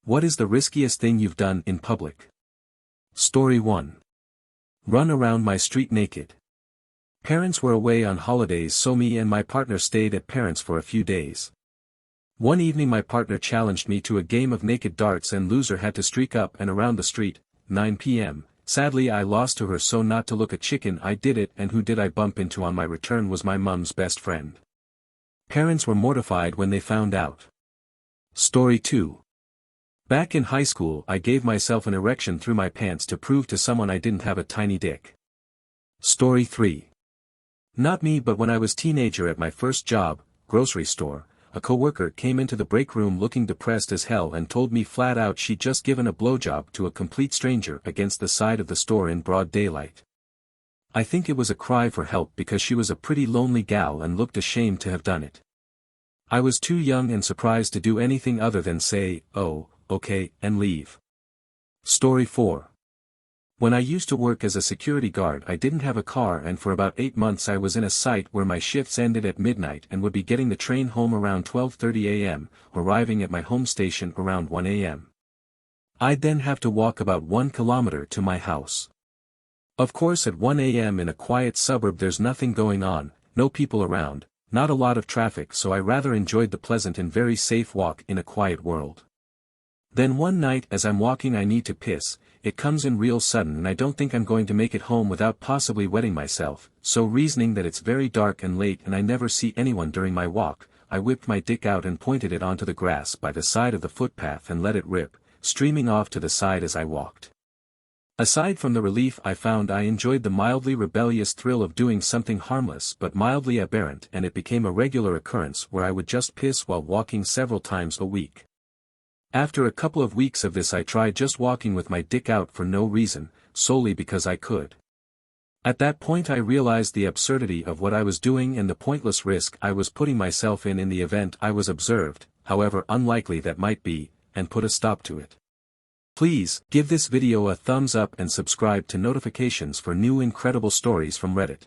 What is the riskiest thing you've done in public? Story 1. Run around my street naked. Parents were away on holidays, so me and my partner stayed at parents for a few days. One evening my partner challenged me to a game of naked darts and loser had to streak up and around the street. 9 p.m. Sadly I lost to her, so not to look a chicken I did it, and who did I bump into on my return was my mum's best friend. Parents were mortified when they found out. Story 2. Back in high school I gave myself an erection through my pants to prove to someone I didn't have a tiny dick. Story 3. Not me, but when I was teenager at my first job, grocery store, a coworker came into the break room looking depressed as hell and told me flat out she'd just given a blowjob to a complete stranger against the side of the store in broad daylight. I think it was a cry for help because she was a pretty lonely gal and looked ashamed to have done it. I was too young and surprised to do anything other than say, "Oh, okay," and leave. Story 4. When I used to work as a security guard I didn't have a car, and for about 8 months I was in a site where my shifts ended at midnight and would be getting the train home around 12:30 a.m., arriving at my home station around 1 a.m. I'd then have to walk about 1 kilometer to my house. Of course at 1 a.m. in a quiet suburb there's nothing going on, no people around, not a lot of traffic, so I rather enjoyed the pleasant and very safe walk in a quiet world. Then one night as I'm walking I need to piss. It comes in real sudden and I don't think I'm going to make it home without possibly wetting myself, so reasoning that it's very dark and late and I never see anyone during my walk, I whipped my dick out and pointed it onto the grass by the side of the footpath and let it rip, streaming off to the side as I walked. Aside from the relief I found, I enjoyed the mildly rebellious thrill of doing something harmless but mildly aberrant, and it became a regular occurrence where I would just piss while walking several times a week. After a couple of weeks of this I tried just walking with my dick out for no reason, solely because I could. At that point I realized the absurdity of what I was doing and the pointless risk I was putting myself in the event I was observed, however unlikely that might be, and put a stop to it. Please, give this video a thumbs up and subscribe to notifications for new incredible stories from Reddit.